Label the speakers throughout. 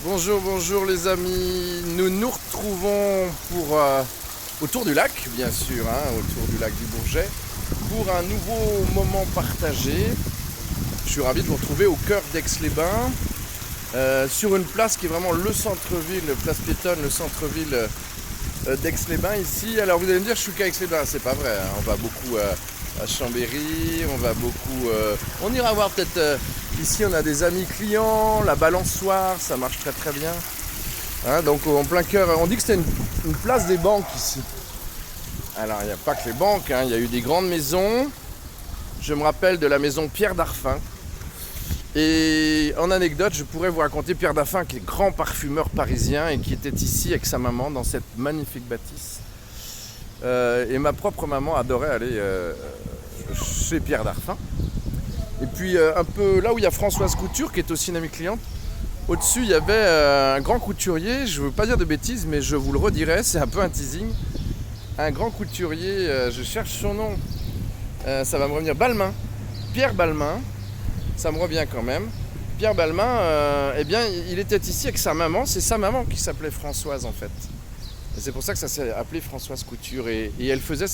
Speaker 1: Bonjour, bonjour les amis. Nous nous retrouvons pour autour du lac, bien sûr, autour du lac du Bourget, pour un nouveau moment partagé. Je suis ravi de vous retrouver au cœur d'Aix-les-Bains, sur une place qui est vraiment le centre-ville, place piétonne, le centre-ville d'Aix-les-Bains ici. Alors vous allez me dire, je suis qu'à Aix-les-Bains, c'est pas vrai. On va beaucoup à Chambéry, on va beaucoup. On ira voir peut-être. Ici, on a des amis clients, la balançoire, ça marche très très bien. Donc en plein cœur, on dit que c'était une place des banques ici. Alors il n'y a pas que les banques, il y a eu des grandes maisons. Je me rappelle de la maison Pierre Darphin. Et en anecdote, je pourrais vous raconter Pierre Darphin, qui est grand parfumeur parisien et qui était ici avec sa maman dans cette magnifique bâtisse. Et ma propre maman adorait aller chez Pierre Darphin. Et puis un peu là où il y a Françoise Couture, qui est aussi une amie cliente, au-dessus il y avait un grand couturier, je ne veux pas dire de bêtises, mais je vous le redirai, c'est un peu un teasing. Un grand couturier, je cherche son nom, ça va me revenir, Balmain, Pierre Balmain, ça me revient quand même. Pierre Balmain, eh bien il était ici avec sa maman, c'est sa maman qui s'appelait Françoise en fait. Et c'est pour ça que ça s'est appelé Françoise Couture, et elle faisait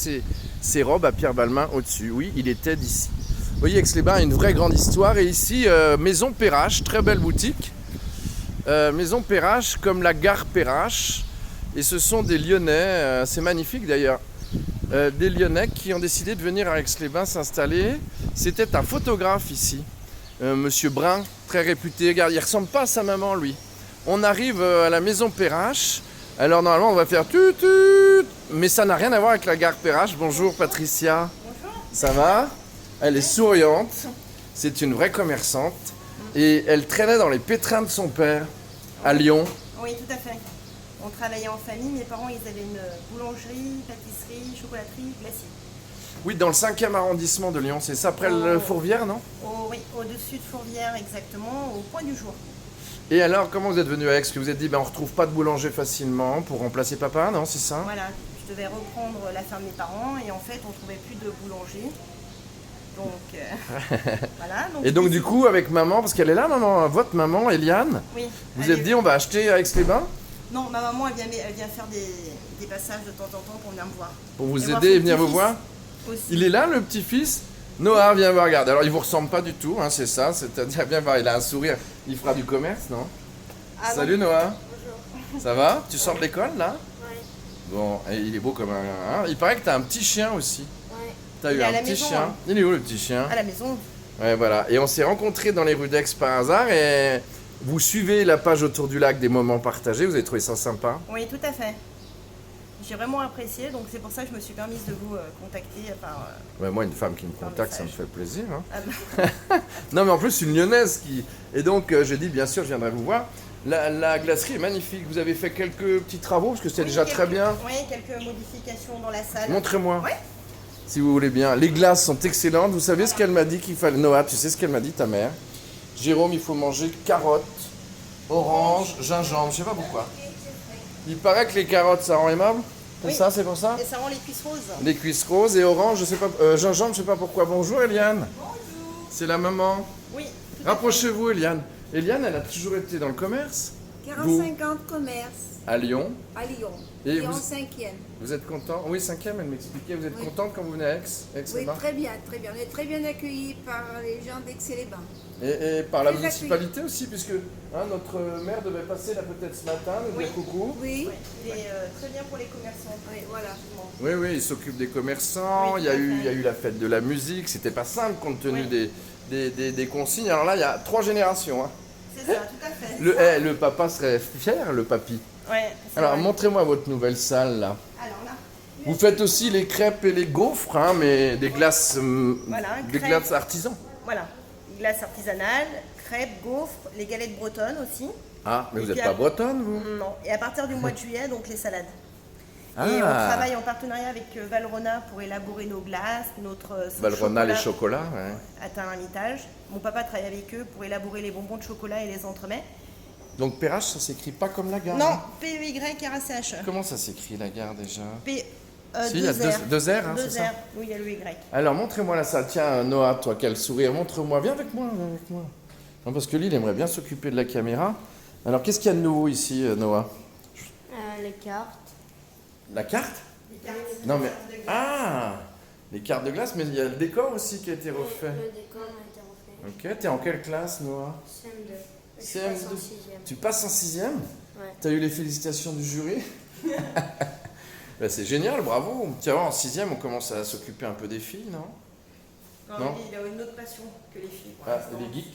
Speaker 1: ses robes à Pierre Balmain au-dessus, oui, il était d'ici. Vous voyez, Aix-les-Bains a une vraie grande histoire. Et ici, Maison Perrache, très belle boutique. Maison Perrache, comme la gare Perrache. Et ce sont des Lyonnais, c'est magnifique d'ailleurs, des Lyonnais qui ont décidé de venir à Aix-les-Bains s'installer. C'était un photographe ici, Monsieur Brun, très réputé. Regarde, il ne ressemble pas à sa maman, lui. On arrive à la Maison Perrache. Alors normalement, on va faire tut, mais ça n'a rien à voir avec la gare Perrache. Bonjour Patricia.
Speaker 2: Bonjour.
Speaker 1: Ça va ? Elle est souriante, c'est une vraie commerçante et elle traînait dans les pétrins de son père à Lyon.
Speaker 2: Oui, tout à fait. On travaillait en famille. Mes parents, ils avaient une boulangerie, pâtisserie, chocolaterie, glacier.
Speaker 1: Oui, dans le 5e arrondissement de Lyon, c'est ça, après le Fourvière, non ?
Speaker 2: Oui, au-dessus de Fourvière, exactement, au point du jour.
Speaker 1: Et alors, comment vous êtes venu à Aix ? Que vous êtes dit, on ne retrouve pas de boulanger facilement pour remplacer papa, non, c'est ça ?
Speaker 2: Voilà, je devais reprendre la ferme de mes parents et en fait, on ne trouvait plus de boulanger. Donc, voilà.
Speaker 1: Et donc du coup, avec maman, parce qu'elle est là, maman, votre maman, Eliane,
Speaker 2: oui,
Speaker 1: vous êtes dit, on va acheter à Aix-les-Bains ?
Speaker 2: Non, ma maman, elle vient faire des passages de temps en temps pour venir me voir.
Speaker 1: Pour vous aider et venir vous voir ?
Speaker 2: Aussi.
Speaker 1: Il est là, le petit-fils ? Noah, viens voir, regarde. Alors, il vous ressemble pas du tout, c'est ça. C'est-à-dire, viens voir, il a un sourire. Il fera du commerce, non ? Salut Noah.
Speaker 3: Bonjour.
Speaker 1: Ça va ? Tu sors de l'école, là ?
Speaker 3: Ouais.
Speaker 1: Bon, et il est beau comme un... Il paraît que t'as un petit chien aussi.
Speaker 3: Ouais.
Speaker 1: T'as eu
Speaker 2: Il est à
Speaker 1: un
Speaker 2: la
Speaker 1: petit
Speaker 2: maison,
Speaker 1: chien.
Speaker 2: hein.
Speaker 1: Il est où, le petit chien ?
Speaker 2: À la maison.
Speaker 1: Ouais, voilà. Et on s'est rencontrés dans les rues d'Aix par hasard. Et vous suivez la page autour du lac des moments partagés. Vous avez trouvé ça sympa ?
Speaker 2: Oui, tout à fait. J'ai vraiment apprécié, donc c'est pour ça que je me suis permise de vous contacter par...
Speaker 1: Ouais, moi, une femme qui me
Speaker 2: Par
Speaker 1: contacte, ça me
Speaker 2: message.
Speaker 1: fait plaisir.
Speaker 2: Ah bah,
Speaker 1: Non, mais en plus, une lyonnaise qui... Et donc, j'ai dit, bien sûr, je viendrai vous voir. La glacerie est magnifique. Vous avez fait quelques petits travaux, parce que c'était
Speaker 2: oui,
Speaker 1: déjà très bien.
Speaker 2: Oui, quelques modifications dans la salle.
Speaker 1: Montrez-moi,
Speaker 2: Ouais.
Speaker 1: si vous voulez bien. Les glaces sont excellentes. Vous savez ce qu'elle m'a dit qu'il fallait... Noah, tu sais ce qu'elle m'a dit, ta mère ? Jérôme, il faut manger carottes, orange, gingembre. Je sais pas pourquoi. Il paraît que les carottes, ça rend aimable. C'est
Speaker 2: Oui.
Speaker 1: ça, c'est pour ça ?
Speaker 2: Et ça rend les cuisses roses.
Speaker 1: Les cuisses roses et orange, je sais pas... gingembre, je sais pas pourquoi. Bonjour, Eliane. Bonjour. C'est la maman.
Speaker 2: Oui.
Speaker 1: Rapprochez-vous, Eliane. Eliane, elle a toujours été dans le commerce.
Speaker 3: 45 ans de commerce
Speaker 1: À Lyon.
Speaker 3: à Lyon.
Speaker 1: Et
Speaker 3: Et en
Speaker 1: vous-
Speaker 3: 5e.
Speaker 1: Vous êtes content ? Oui, 5e, elle m'expliquait. Vous êtes
Speaker 3: Oui.
Speaker 1: contente quand vous venez à Aix
Speaker 3: Oui,
Speaker 1: Aix-les-Bains
Speaker 3: très bien, très bien. On est très bien accueillis par les gens d'Aix-les-Bains.
Speaker 1: et par la
Speaker 3: Très
Speaker 1: municipalité aussi, puisque notre maire devait passer là peut-être ce matin, nous dire coucou.
Speaker 3: Oui,
Speaker 2: Et très bien pour les commerçants.
Speaker 3: oui, voilà.
Speaker 1: Oui, oui, il s'occupe des commerçants.
Speaker 2: Oui,
Speaker 1: Il y a
Speaker 2: tout à
Speaker 1: eu,
Speaker 2: fait.
Speaker 1: il y a eu la fête de la musique. C'était pas simple compte tenu
Speaker 2: Oui.
Speaker 1: des consignes. Alors là, il y a 3 générations.
Speaker 2: C'est ça, tout à fait.
Speaker 1: Le papa serait fier, le papy.
Speaker 2: Ouais, c'est
Speaker 1: Alors,
Speaker 2: vrai.
Speaker 1: montrez-moi votre nouvelle salle là.
Speaker 2: Alors là,
Speaker 1: Vous faites aussi les crêpes et les gaufres, mais des glaces,
Speaker 2: Voilà,
Speaker 1: des
Speaker 2: crêpes.
Speaker 1: glaces artisans.
Speaker 2: voilà. Glace artisanale, crêpes, gaufres, les galettes bretonnes aussi.
Speaker 1: Ah, mais
Speaker 2: Et
Speaker 1: vous n'êtes
Speaker 2: puis
Speaker 1: pas
Speaker 2: à-
Speaker 1: bretonne, vous?
Speaker 2: Non. Et à partir du mois de juillet, donc les salades.
Speaker 1: Ah,
Speaker 2: Et on travaille en partenariat avec Valrhona pour élaborer nos glaces, notre sauce
Speaker 1: Valrhona, les
Speaker 2: chocolat
Speaker 1: chocolats, ouais.
Speaker 2: atteint l'Ermitage. Mon papa travaille avec eux pour élaborer les bonbons de chocolat et les entremets.
Speaker 1: Donc Perrache, ça s'écrit pas comme la gare.
Speaker 2: Non,
Speaker 1: hein.
Speaker 2: P-E-Y-R-A-C-H-E.
Speaker 1: Comment ça s'écrit la gare déjà?
Speaker 2: P
Speaker 1: Si, il y a deux R, hein, c'est
Speaker 2: Deux
Speaker 1: ça.
Speaker 2: R, oui, il y a le Y.
Speaker 1: Alors montrez-moi la salle. Tiens, Noah, toi, quel sourire. Montre-moi. Viens avec moi, viens avec moi. Non, parce que lui, il aimerait bien s'occuper de la caméra. Alors, qu'est-ce qu'il y a de nouveau ici, Noah?
Speaker 4: Les cartes.
Speaker 1: La carte? Non, mais... Ah! Les cartes de glace, mais il y a le décor aussi qui a été refait.
Speaker 4: Le décor a été refait.
Speaker 1: Ok, t'es en quelle classe, Noah?
Speaker 4: CM2. Je
Speaker 1: CM2.
Speaker 4: passe en 6e.
Speaker 1: Tu passes en 6e?
Speaker 4: Ouais.
Speaker 1: T'as eu les félicitations du jury? Ben, c'est génial, bravo. Tiens, en 6e, on commence à s'occuper un peu des filles, non?
Speaker 2: Non,
Speaker 1: Non.
Speaker 2: il a une autre passion que les filles. Pour
Speaker 1: Ah,
Speaker 2: l'instant.
Speaker 1: les geeks?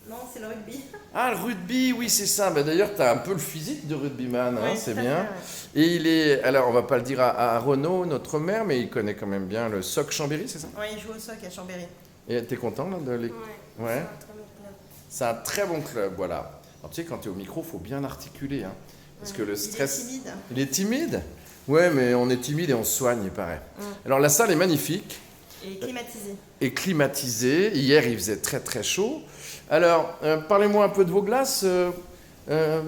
Speaker 2: Non, c'est le rugby.
Speaker 1: Ah, le rugby, oui, c'est ça. Ben, d'ailleurs, t'as un peu le physique de rugbyman, hein,
Speaker 2: Ouais,
Speaker 1: c'est
Speaker 2: tout à
Speaker 1: bien.
Speaker 2: fait,
Speaker 1: Et il est, alors on va pas le dire à Renaud, notre maire, mais il connaît quand même bien le SOC Chambéry, c'est ça?
Speaker 2: ouais. Ouais, il joue au soc à Chambéry.
Speaker 1: Et t'es content là, de l'équipe?
Speaker 4: Ouais.
Speaker 1: Ouais.
Speaker 4: C'est un très bon club.
Speaker 1: C'est un très bon club, voilà. Alors, tu sais, quand tu es au micro, il faut bien articuler, hein, parce que le stress...
Speaker 2: Il est timide.
Speaker 1: Il est timide? Ouais, mais on est timide et on se soigne, il paraît. Alors la salle est magnifique
Speaker 2: Et climatisé.
Speaker 1: et climatisée. Hier, il faisait très très chaud. Alors, parlez-moi un peu de vos glaces.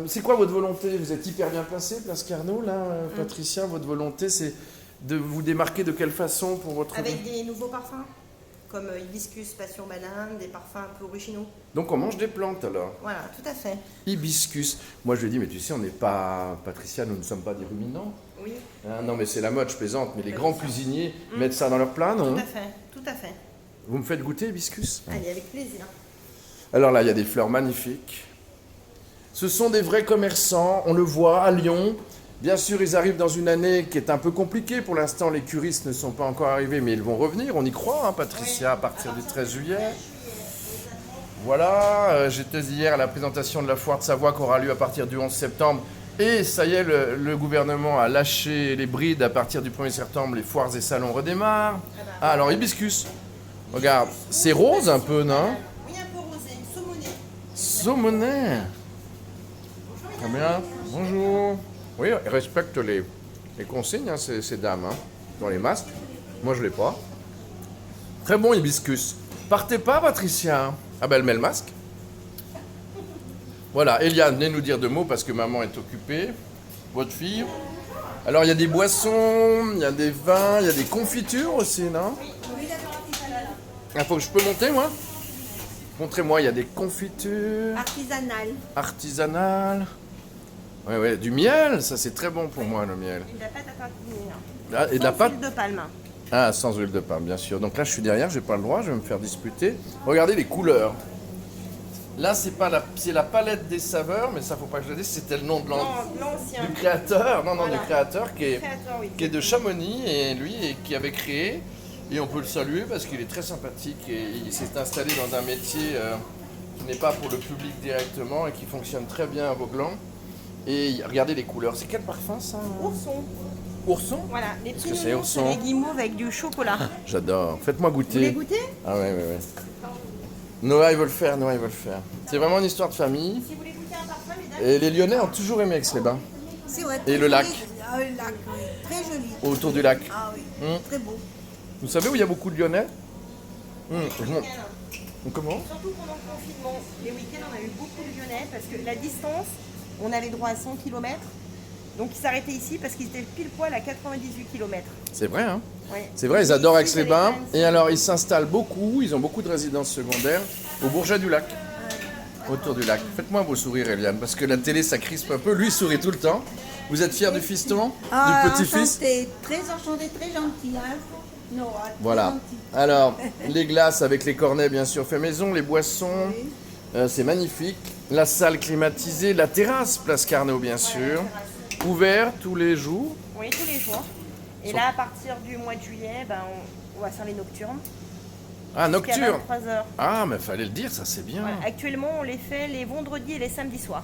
Speaker 1: C'est quoi votre volonté? Vous êtes hyper bien placé, Place Carnot, là, Patricia. Votre volonté, c'est de vous démarquer de quelle façon pour votre...
Speaker 2: Avec des nouveaux parfums, comme hibiscus, passion banane, des parfums un peu originaux.
Speaker 1: Donc on mange des plantes alors.
Speaker 2: Voilà, tout à fait.
Speaker 1: Hibiscus. Moi je lui ai dit, mais tu sais, on n'est pas... Patricia, nous ne sommes pas des ruminants.
Speaker 2: Oui,
Speaker 1: Hein, non mais c'est la mode, je plaisante, mais les grands cuisiniers mettent ça dans leur plat, non?
Speaker 2: tout à fait, tout à fait.
Speaker 1: Vous me faites goûter hibiscus?
Speaker 2: Allez, avec plaisir.
Speaker 1: Alors là, il y a des fleurs magnifiques. Ce sont des vrais commerçants, on le voit à Lyon. Bien sûr, ils arrivent dans une année qui est un peu compliquée. Pour l'instant, les curistes ne sont pas encore arrivés, mais ils vont revenir. On y croit, hein, Patricia, à partir du 13 juillet. Voilà, j'étais hier à la présentation de la foire de Savoie qui aura lieu à partir du 11 septembre. Et ça y est, le gouvernement a lâché les brides à partir du 1er septembre. Les foires et salons redémarrent. Ah, alors hibiscus. Regarde, c'est rose un peu, non?
Speaker 2: Oui, un peu rosé, saumoné.
Speaker 1: Saumonet. Très bien. Bonjour. Oui, ils respectent les consignes, hein, ces dames, hein, dans les masques. Moi, je ne l'ai pas. Très bon hibiscus. Partez pas, Patricia. Ah ben, elle met le masque. Voilà, Eliane, venez nous dire deux mots parce que maman est occupée. Votre fille. Alors, il y a des boissons, il y a des vins, il y a des confitures aussi, non? Ah, je peux monter, moi? Montrez-moi, il y a des confitures
Speaker 3: Artisanal.
Speaker 1: artisanales. Ouais, ouais, du miel, ça c'est très bon pour moi, le miel.
Speaker 2: Et de la pâte à tartiner.
Speaker 1: Ah, et de la
Speaker 2: Sans
Speaker 1: pâte?
Speaker 2: huile de palme.
Speaker 1: Ah, sans huile de palme, bien sûr. Donc là, je suis derrière, j'ai pas le droit, je vais me faire disputer. Regardez les couleurs. Là, c'est la palette des saveurs, mais ça, faut pas que je le dise, c'était le nom de
Speaker 2: Non, l'ancien.
Speaker 1: du créateur. Non,
Speaker 2: Voilà.
Speaker 1: du créateur qui est,
Speaker 2: Créateur, oui.
Speaker 1: qui est de Chamonix et lui qui avait créé. Et on peut le saluer parce qu'il est très sympathique et il s'est installé dans un métier qui n'est pas pour le public directement et qui fonctionne très bien à Vauclan. Et regardez les couleurs. C'est quel parfum ça?
Speaker 2: Ourson.
Speaker 1: Ourson?
Speaker 2: Voilà, les petits
Speaker 1: que c'est,
Speaker 2: nounours,
Speaker 1: ourson?
Speaker 2: les guimauves avec du chocolat.
Speaker 1: J'adore. Faites-moi
Speaker 2: Vous voulez
Speaker 1: goûter.
Speaker 2: goûter?
Speaker 1: Ah ouais, ouais, ouais. Noah, il veut le faire, Noah, il veut le faire. C'est vraiment une histoire de famille.
Speaker 2: Si vous voulez goûter un parfum, mesdames.
Speaker 1: Et les Lyonnais ont toujours aimé Aix-les-Bains.
Speaker 3: C'est vrai.
Speaker 1: Et
Speaker 3: très
Speaker 1: le lac.
Speaker 3: joli. Ah, le lac, oui. Très joli.
Speaker 1: Autour du lac.
Speaker 3: Ah oui, très beau.
Speaker 1: Vous savez où il y a beaucoup de Lyonnais? Comment?
Speaker 2: Surtout pendant le confinement, les week-ends, on a eu beaucoup de Lyonnais parce que la distance, on avait droit à 100 km. Donc ils s'arrêtaient ici parce qu'ils étaient pile poil à 98 km.
Speaker 1: C'est vrai, hein?
Speaker 2: Ouais.
Speaker 1: C'est vrai, ils adorent
Speaker 2: Ici,
Speaker 1: Aix-les-Bains.
Speaker 2: c'est les
Speaker 1: Et alors, ils s'installent beaucoup, ils ont beaucoup de résidences secondaires au Bourget du Lac. Autour du lac. Faites-moi vos sourires, Eliane, parce que la télé, ça crispe un peu. Lui, il sourit tout le temps. Vous êtes fier du fiston? Du petit-fils?
Speaker 3: Enchanté, très enchanté, très gentil. Hein. Noah, très
Speaker 1: Voilà.
Speaker 3: gentil.
Speaker 1: Alors, les glaces avec les cornets, bien sûr, fait maison. Les boissons, c'est magnifique. La salle climatisée. La terrasse, Place Carnot, bien sûr. Ouvert tous les jours.
Speaker 2: Oui, tous les jours. Et là, à partir du mois de juillet, ben, on va faire les nocturnes.
Speaker 1: Ah,
Speaker 2: Jusqu'à
Speaker 1: nocturne.
Speaker 2: 23h.
Speaker 1: Ah, mais fallait le dire, ça c'est bien.
Speaker 2: Voilà. Actuellement, on les fait les vendredis et les samedis soirs.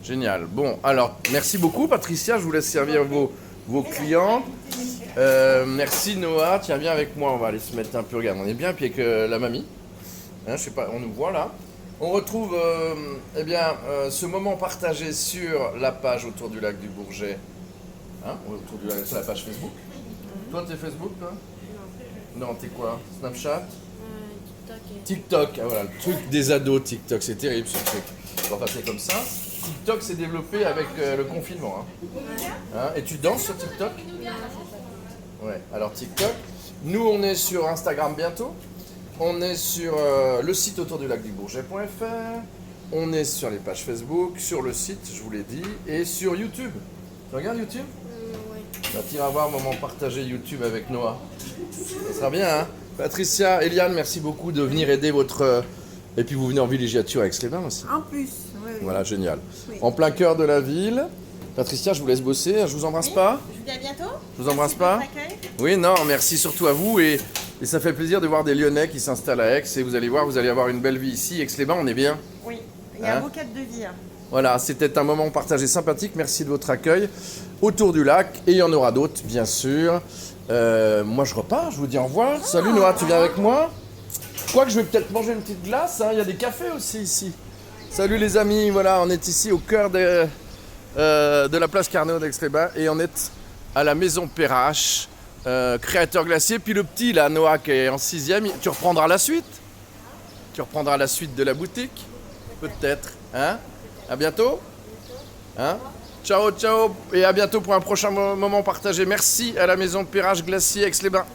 Speaker 1: Génial. Bon, alors, merci beaucoup, Patricia. Je vous laisse servir vos clients. Merci, Noah. Tiens, viens avec moi. On va aller se mettre un peu. Regarde, on est bien, puis avec la mamie. Hein, je sais pas, on nous voit là. On retrouve ce moment partagé sur la page autour du lac du Bourget. Hein, autour du lac, sur la page Facebook. Toi, t'es Facebook, toi? Non, t'es quoi? Snapchat? TikTok, ah, voilà, le truc des ados TikTok, c'est terrible ce truc. On va passer comme ça. TikTok s'est développé avec le confinement. Hein, et tu danses sur TikTok? Ouais, alors TikTok. Nous, on est sur Instagram bientôt. On est sur le site autour du lac du Bourget.fr. On est sur les pages Facebook, sur le site, je vous l'ai dit, et sur YouTube. Tu regardes YouTube?
Speaker 4: Oui.
Speaker 1: Bah, tu iras voir moment partagé YouTube avec Noah. Ça sera bien, hein? Patricia, Eliane, merci beaucoup de venir aider votre... Et puis vous venez en villégiature avec les bains aussi.
Speaker 3: En plus, oui.
Speaker 1: Voilà, génial.
Speaker 3: Oui.
Speaker 1: En plein cœur de la ville. Patricia, je vous laisse bosser. Je vous embrasse pas?
Speaker 2: Je vous dis à bientôt.
Speaker 1: Je vous embrasse pas?
Speaker 2: Merci de votre accueil.
Speaker 1: Oui, non, merci surtout à vous. Et ça fait plaisir de voir des Lyonnais qui s'installent à Aix. Et vous allez voir, vous allez avoir une belle vie ici. Aix-les-Bains, on est bien.
Speaker 2: Oui, il y a
Speaker 1: Hein?
Speaker 2: un beau cadre de vie. Hein.
Speaker 1: Voilà, c'était un moment partagé sympathique. Merci de votre accueil autour du lac. Et il y en aura d'autres, bien sûr. Moi, je repars. Je vous dis au revoir. Salut Noah, tu viens avec moi? Quoique je vais peut-être manger une petite glace. Hein. Il y a des cafés aussi ici. Salut les amis. Voilà, on est ici au cœur de la place Carnot d'Aix-les-Bains. Et on est à la maison Perrache, créateur glacier. Puis le petit, là, Noah, qui est en 6e. Tu reprendras la suite? Tu reprendras la suite de la boutique? Peut-être. Hein? À bientôt. Hein? Ciao, ciao. Et à bientôt pour un prochain moment partagé. Merci à la maison Perrache Glacier Aix-les-Bains.